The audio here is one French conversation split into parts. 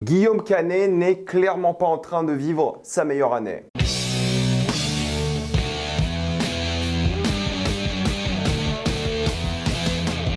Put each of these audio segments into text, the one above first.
Guillaume Canet n'est clairement pas en train de vivre sa meilleure année.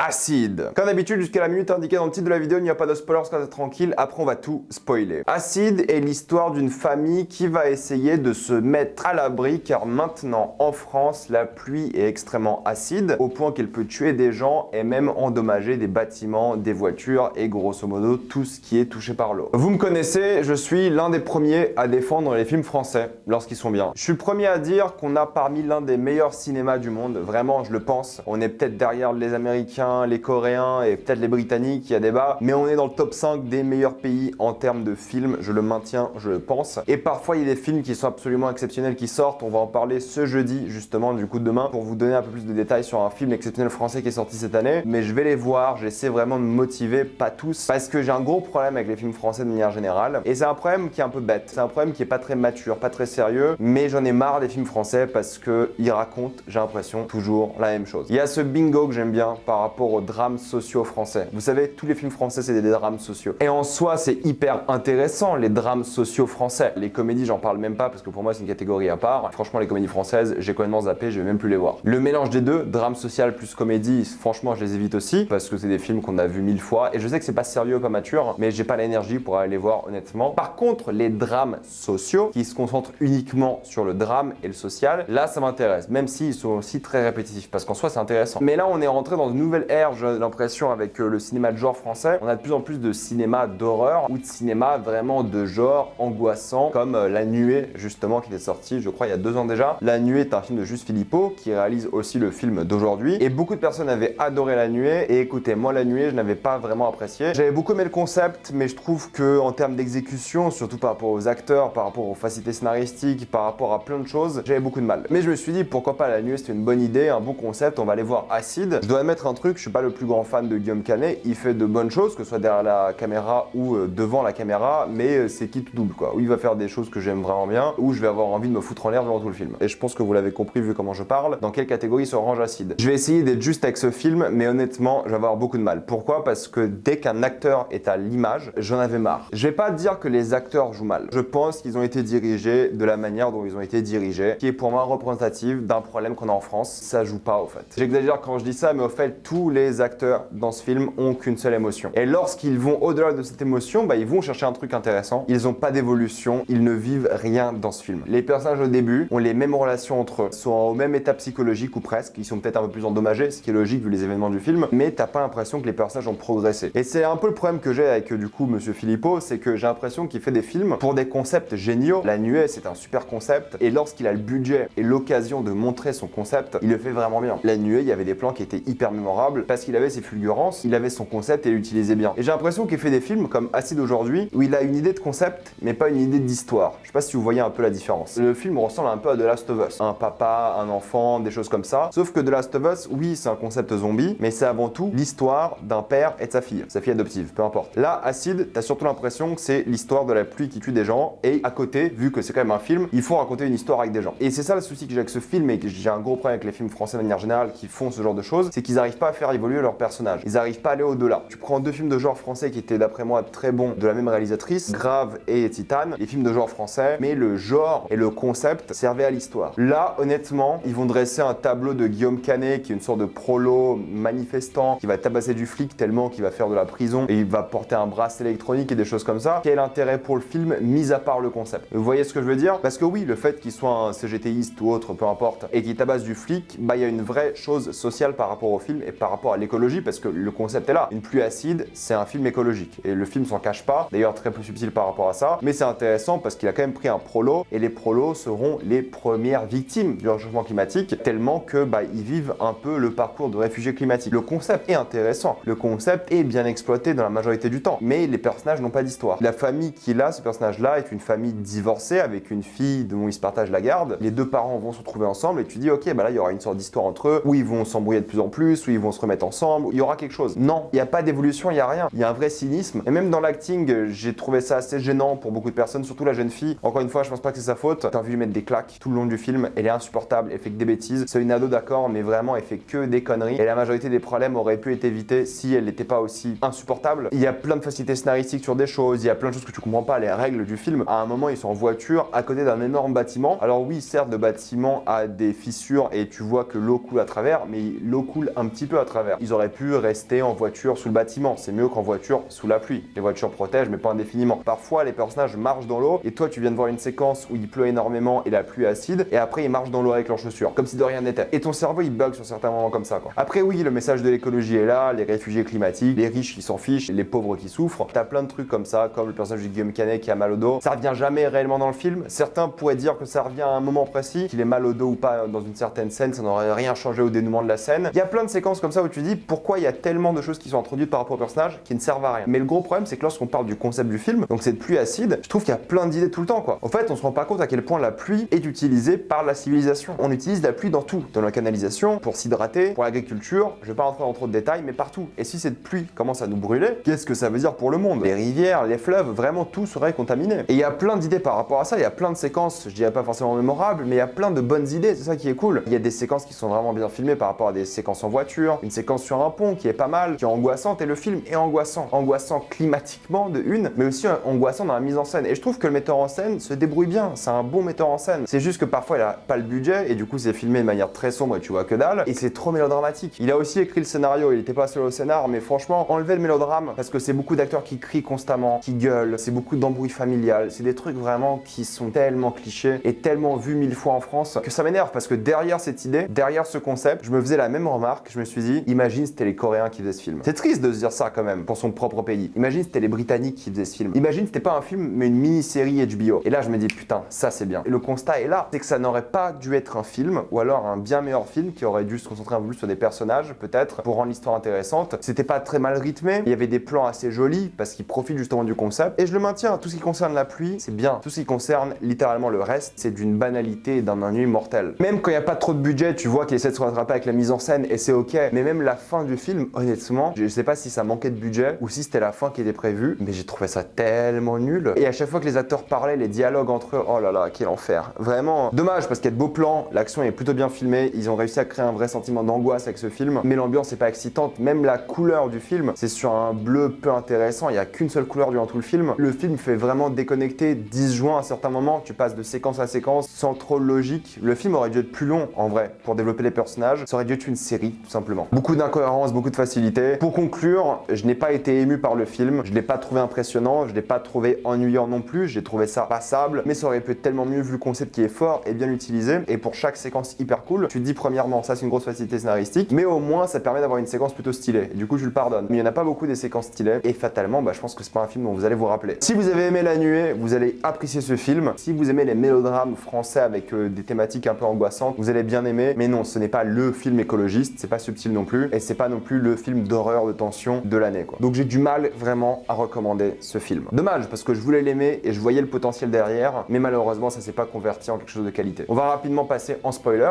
Acide. Comme d'habitude, jusqu'à la minute indiquée dans le titre de la vidéo, il n'y a pas de spoilers, restez tranquille, après on va tout spoiler. Acide est l'histoire d'une famille qui va essayer de se mettre à l'abri car maintenant en France, la pluie est extrêmement acide au point qu'elle peut tuer des gens et même endommager des bâtiments, des voitures et grosso modo tout ce qui est touché par l'eau. Vous me connaissez, je suis l'un des premiers à défendre les films français lorsqu'ils sont bien. Je suis le premier à dire qu'on a parmi l'un des meilleurs cinémas du monde, vraiment je le pense. On est peut-être derrière les Américains, les Coréens et peut-être les Britanniques, il y a débat, mais on est dans le top 5 des meilleurs pays en termes de films, je le maintiens, je le pense. Et parfois il y a des films qui sont absolument exceptionnels qui sortent, on va en parler ce jeudi justement, du coup demain, pour vous donner un peu plus de détails sur un film exceptionnel français qui est sorti cette année, mais je vais les voir, j'essaie vraiment de me motiver, pas tous, parce que j'ai un gros problème avec les films français de manière générale, et c'est un problème qui est un peu bête, c'est un problème qui est pas très mature, pas très sérieux, mais j'en ai marre des films français parce que ils racontent, j'ai l'impression, toujours la même chose. Il y a ce bingo que j'aime bien par rapport aux drames sociaux français. Vous savez, tous les films français, c'est des drames sociaux. Et en soi, c'est hyper intéressant, les drames sociaux français. Les comédies, j'en parle même pas parce que pour moi, c'est une catégorie à part. Franchement, les comédies françaises, j'ai complètement zappé, je vais même plus les voir. Le mélange des deux, drame social plus comédie, franchement, je les évite aussi parce que c'est des films qu'on a vus 1000 fois. Et je sais que c'est pas sérieux, pas mature, mais j'ai pas l'énergie pour aller les voir honnêtement. Par contre, les drames sociaux qui se concentrent uniquement sur le drame et le social, là, ça m'intéresse, même s'ils sont aussi très répétitifs parce qu'en soi, c'est intéressant. Mais là, on est rentré dans une nouvelle ère, j'ai l'impression, avec le cinéma de genre français. On a de plus en plus de cinéma d'horreur ou de cinéma vraiment de genre angoissant, comme La Nuée, justement, qui est sorti, je crois, il y a 2 ans déjà. La Nuée est un film de Juste Philippot, qui réalise aussi le film d'aujourd'hui. Et beaucoup de personnes avaient adoré La Nuée. Et écoutez, moi, La Nuée, je n'avais pas vraiment apprécié. J'avais beaucoup aimé le concept, mais je trouve que en termes d'exécution, surtout par rapport aux acteurs, par rapport aux facilités scénaristiques, par rapport à plein de choses, j'avais beaucoup de mal. Mais je me suis dit, pourquoi pas La Nuée, c'était une bonne idée, un bon concept, on va aller voir Acide. Je dois admettre un truc, je suis pas le plus grand fan de Guillaume Canet, il fait de bonnes choses, que ce soit derrière la caméra ou devant la caméra, mais c'est qui tout double quoi. Où il va faire des choses que j'aime vraiment bien, où je vais avoir envie de me foutre en l'air durant tout le film. Et je pense que vous l'avez compris vu comment je parle, dans quelle catégorie se range Acide. Je vais essayer d'être juste avec ce film, mais honnêtement, je vais avoir beaucoup de mal. Pourquoi? Parce que dès qu'un acteur est à l'image, j'en avais marre. Je vais pas dire que les acteurs jouent mal. Je pense qu'ils ont été dirigés de la manière dont ils ont été dirigés, qui est pour moi représentative d'un problème qu'on a en France. Ça joue pas au fait. J'exagère quand je dis ça, mais au fait, tous les acteurs dans ce film ont qu'une seule émotion. Et lorsqu'ils vont au-delà de cette émotion, ils vont chercher un truc intéressant. Ils n'ont pas d'évolution, ils ne vivent rien dans ce film. Les personnages au début ont les mêmes relations entre eux, sont au même état psychologique ou presque, ils sont peut-être un peu plus endommagés, ce qui est logique vu les événements du film, mais t'as pas l'impression que les personnages ont progressé. Et c'est un peu le problème que j'ai avec du coup Monsieur Philippot, c'est que j'ai l'impression qu'il fait des films pour des concepts géniaux. La Nuée, c'est un super concept, et lorsqu'il a le budget et l'occasion de montrer son concept, il le fait vraiment bien. La Nuée, il y avait des plans qui étaient hyper mémorables parce qu'il avait ses fulgurances, il avait son concept et l'utilisait bien. Et j'ai l'impression qu'il fait des films comme Acide aujourd'hui, où il a une idée de concept, mais pas une idée d'histoire. Je sais pas si vous voyez un peu la différence. Le film ressemble un peu à The Last of Us. Un papa, un enfant, des choses comme ça. Sauf que The Last of Us, oui, c'est un concept zombie, mais c'est avant tout l'histoire d'un père et de sa fille adoptive, peu importe. Là, Acide, t'as surtout l'impression que c'est l'histoire de la pluie qui tue des gens, et à côté, vu que c'est quand même un film, il faut raconter une histoire avec des gens. Et c'est ça le souci que j'ai avec ce film, et que j'ai un gros problème avec les films français de manière générale qui font ce genre de choses, c'est qu'ils arrivent pas à faire évoluer leurs personnages. Ils arrivent pas à aller au-delà. Tu prends 2 films de genre français qui étaient d'après moi très bons, de la même réalisatrice, Grave et Titane, les films de genre français, mais le genre et le concept servaient à l'histoire. Là, honnêtement, ils vont dresser un tableau de Guillaume Canet qui est une sorte de prolo manifestant qui va tabasser du flic tellement qu'il va faire de la prison et il va porter un bracelet électronique et des choses comme ça. Quel intérêt pour le film, mis à part le concept? Vous voyez ce que je veux dire? Parce que oui, le fait qu'il soit un CGTiste ou autre, peu importe, et qu'il tabasse du flic, il y a une vraie chose sociale par rapport au film et par rapport à l'écologie, parce que le concept est là. Une pluie acide, c'est un film écologique. Et le film s'en cache pas, d'ailleurs très peu subtil par rapport à ça, mais c'est intéressant parce qu'il a quand même pris un prolo, et les prolos seront les premières victimes du réchauffement climatique, tellement que ils vivent un peu le parcours de réfugiés climatiques. Le concept est intéressant, le concept est bien exploité dans la majorité du temps, mais les personnages n'ont pas d'histoire. La famille qu'il a, ce personnage-là, est une famille divorcée avec une fille dont ils se partagent la garde. Les 2 parents vont se retrouver ensemble et tu dis ok, là il y aura une sorte d'histoire entre eux, où ils vont s'embrouiller de plus en plus, où ils vont se se remettre ensemble, il y aura quelque chose. Non, il n'y a pas d'évolution, il n'y a rien. Il y a un vrai cynisme. Et même dans l'acting, j'ai trouvé ça assez gênant pour beaucoup de personnes, surtout la jeune fille. Encore une fois, je pense pas que c'est sa faute. T'as envie de lui mettre des claques tout le long du film. Elle est insupportable, elle fait que des bêtises. C'est une ado, d'accord, mais vraiment, elle fait que des conneries. Et la majorité des problèmes auraient pu être évités si elle n'était pas aussi insupportable. Il y a plein de facilités scénaristiques sur des choses, il y a plein de choses que tu comprends pas, les règles du film. À un moment, ils sont en voiture à côté d'un énorme bâtiment. Alors oui, certes, le bâtiment a des fissures et tu vois que l'eau coule à travers, mais l'eau coule un petit peu à travers. Ils auraient pu rester en voiture sous le bâtiment. C'est mieux qu'en voiture sous la pluie. Les voitures protègent, mais pas indéfiniment. Parfois, les personnages marchent dans l'eau et toi, tu viens de voir une séquence où il pleut énormément et la pluie est acide et après, ils marchent dans l'eau avec leurs chaussures, comme si de rien n'était. Et ton cerveau, il bug sur certains moments comme ça, quoi. Après, oui, le message de l'écologie est là, les réfugiés climatiques, les riches qui s'en fichent, les pauvres qui souffrent. T'as plein de trucs comme ça, comme le personnage de Guillaume Canet qui a mal au dos. Ça revient jamais réellement dans le film. Certains pourraient dire que ça revient à un moment précis, qu'il est mal au dos ou pas dans une certaine scène, ça n'aurait rien changé au dénouement de la scène. Il y a plein de séquences comme ça où tu dis pourquoi il y a tellement de choses qui sont introduites par rapport au personnage qui ne servent à rien. Mais le gros problème, c'est que lorsqu'on parle du concept du film, donc cette pluie acide, je trouve qu'il y a plein d'idées tout le temps, quoi. En fait, on se rend pas compte à quel point la pluie est utilisée par la civilisation. On utilise la pluie dans tout, dans la canalisation, pour s'hydrater, pour l'agriculture. Je vais pas rentrer dans trop de détails, mais partout. Et si cette pluie commence à nous brûler, qu'est-ce que ça veut dire pour le monde? Les rivières, les fleuves, vraiment tout serait contaminé. Et il y a plein d'idées par rapport à ça, il y a plein de séquences, je dirais pas forcément mémorables, mais il y a plein de bonnes idées, c'est ça qui est cool. Il y a des séquences qui sont vraiment bien filmées par rapport à des séquences en voiture, une séquence sur un pont qui est pas mal, qui est angoissante, et le film est angoissant. Angoissant climatiquement de une, mais aussi angoissant dans la mise en scène. Et je trouve que le metteur en scène se débrouille bien, c'est un bon metteur en scène. C'est juste que parfois il a pas le budget, et du coup c'est filmé de manière très sombre et tu vois que dalle, et c'est trop mélodramatique. Il a aussi écrit le scénario, il était pas seul au scénar, mais franchement, enlevez le mélodrame, parce que c'est beaucoup d'acteurs qui crient constamment, qui gueulent, c'est beaucoup d'embrouilles familiales, c'est des trucs vraiment qui sont tellement clichés et tellement vus 1000 fois en France que ça m'énerve parce que derrière cette idée, derrière ce concept, je me faisais la même remarque, je me suis dit, imagine c'était les Coréens qui faisaient ce film. C'est triste de se dire ça quand même pour son propre pays. Imagine c'était les Britanniques qui faisaient ce film. Imagine c'était pas un film mais une mini-série HBO. Et là je me dis putain, ça c'est bien. Et le constat est là, c'est que ça n'aurait pas dû être un film ou alors un bien meilleur film qui aurait dû se concentrer un peu plus sur des personnages peut-être pour rendre l'histoire intéressante. C'était pas très mal rythmé, il y avait des plans assez jolis parce qu'ils profitent justement du concept et je le maintiens, tout ce qui concerne la pluie, c'est bien. Tout ce qui concerne littéralement le reste, c'est d'une banalité et d'un ennui mortel. Même quand il n'y a pas trop de budget, tu vois qu'il essaie de se rattraper avec la mise en scène et c'est ok. Mais même la fin du film, honnêtement, je sais pas si ça manquait de budget ou si c'était la fin qui était prévue, mais j'ai trouvé ça tellement nul. Et à chaque fois que les acteurs parlaient, les dialogues entre eux, oh là là, quel enfer. Vraiment dommage parce qu'il y a de beaux plans, l'action est plutôt bien filmée, ils ont réussi à créer un vrai sentiment d'angoisse avec ce film, mais l'ambiance est pas excitante. Même la couleur du film, c'est sur un bleu peu intéressant, il n'y a qu'une seule couleur durant tout le film. Le film fait vraiment déconnecter, disjoint à certains moments, tu passes de séquence à séquence sans trop de logique. Le film aurait dû être plus long en vrai pour développer les personnages, ça aurait dû être une série tout simplement. Beaucoup d'incohérences, beaucoup de facilité. Pour conclure, je n'ai pas été ému par le film, je l'ai pas trouvé impressionnant, je l'ai pas trouvé ennuyant non plus, j'ai trouvé ça passable, mais ça aurait pu être tellement mieux vu le concept qui est fort et bien utilisé. Et pour chaque séquence hyper cool, tu te dis premièrement ça c'est une grosse facilité scénaristique, mais au moins ça permet d'avoir une séquence plutôt stylée. Et du coup je le pardonne. Mais il n'y en a pas beaucoup des séquences stylées et fatalement je pense que c'est pas un film dont vous allez vous rappeler. Si vous avez aimé La Nuée, vous allez apprécier ce film. Si vous aimez les mélodrames français avec des thématiques un peu angoissantes, vous allez bien aimer. Mais non, ce n'est pas le film écologiste, c'est pas subtil non plus, et c'est pas non plus le film d'horreur de tension de l'année quoi. Donc j'ai du mal vraiment à recommander ce film. Dommage parce que je voulais l'aimer et je voyais le potentiel derrière, mais malheureusement ça s'est pas converti en quelque chose de qualité. On va rapidement passer en spoiler.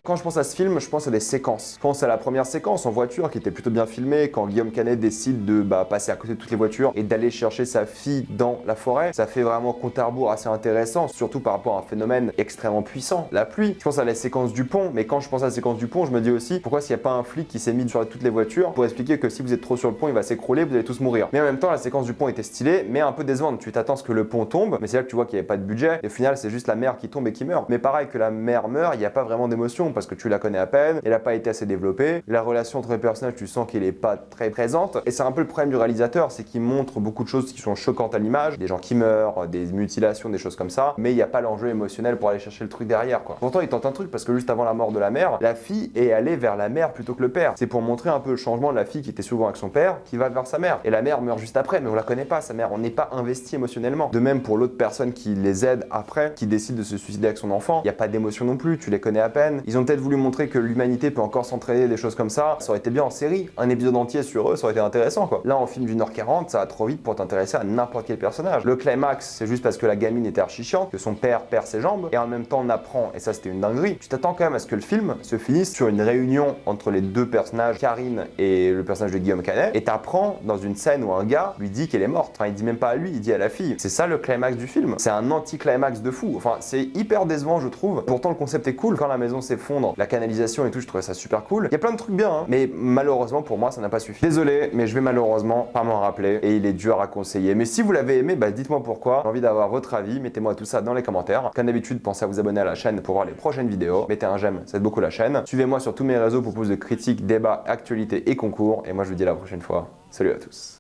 Quand je pense à ce film, je pense à des séquences. Je pense à la première séquence en voiture qui était plutôt bien filmée, quand Guillaume Canet décide de passer à côté de toutes les voitures et d'aller chercher sa fille dans la forêt. Ça fait vraiment compte à rebours assez intéressant, surtout par rapport à un phénomène extrêmement puissant, la pluie. Je pense à la séquence du pont, mais quand je pense à la séquence du pont, je me dis aussi pourquoi s'il n'y a pas un flic qui s'est mis sur toutes les voitures pour expliquer que si vous êtes trop sur le pont, il va s'écrouler, vous allez tous mourir. Mais en même temps, la séquence du pont était stylée, mais un peu décevante. Tu t'attends à ce que le pont tombe, mais c'est là que tu vois qu'il n'y avait pas de budget. Et au final, c'est juste la mère qui tombe et qui meurt. Mais pareil que la mère meurt, il n'y a pas vraiment d'émotion parce que tu la connais à peine. Elle n'a pas été assez développée. La relation entre les personnages, tu sens qu'elle est pas très présente. Et c'est un peu le problème du réalisateur, c'est qu'il montre beaucoup de choses qui sont choquantes à l'image, des gens qui meurent, des mutilations, des choses comme ça. Mais il n'y a pas l'enjeu émotionnel pour aller chercher le truc derrière, quoi. Pourtant, il tente un truc parce que juste avant la mort de la mère, la fille est allée vers la mère plutôt que le père. C'est pour montrer un peu le changement de la fille qui était souvent avec son père, qui va vers sa mère. Et la mère meurt juste après, mais on la connaît pas, sa mère. On n'est pas investi émotionnellement. De même pour l'autre personne qui les aide après, qui décide de se suicider avec son enfant, il n'y a pas d'émotion non plus, tu les connais à peine. Ils ont peut-être voulu montrer que l'humanité peut encore s'entraîner, des choses comme ça. Ça aurait été bien en série. Un épisode entier sur eux, ça aurait été intéressant, quoi. Là, en film d'1h40, ça va trop vite pour t'intéresser à n'importe quel personnage. Le climax, c'est juste parce que la gamine était archi chiante, que son père perd ses jambes, et en même temps on apprend, et ça c'était une dinguerie. Tu t'attends quand même à ce que le film se finisse sur une réunion entre les deux personnages, Karine et le personnage de Guillaume Canet, et t'apprends dans une scène où un gars lui dit qu'elle est morte. Enfin, il dit même pas à lui, il dit à la fille. C'est ça le climax du film. C'est un anti-climax de fou. Enfin, c'est hyper décevant, je trouve. Pourtant, le concept est cool. Quand la maison s'effondre, la canalisation et tout, je trouvais ça super cool. Il y a plein de trucs bien, hein. Mais malheureusement, pour moi, ça n'a pas suffi. Désolé, mais je vais malheureusement pas m'en rappeler, et il est dur à conseiller. Mais si vous l'avez aimé, bah dites-moi pourquoi. J'ai envie d'avoir votre avis. Mettez-moi tout ça dans les commentaires. Comme d'habitude, pensez à vous abonner à la chaîne pour voir les prochaines vidéos. Mettez un j'aime, ça aide beaucoup la chaîne. Suivez-moi sur tous mes réseaux pour plus de critiques, débats, actualités et concours. Et moi, je vous dis à la prochaine fois. Salut à tous.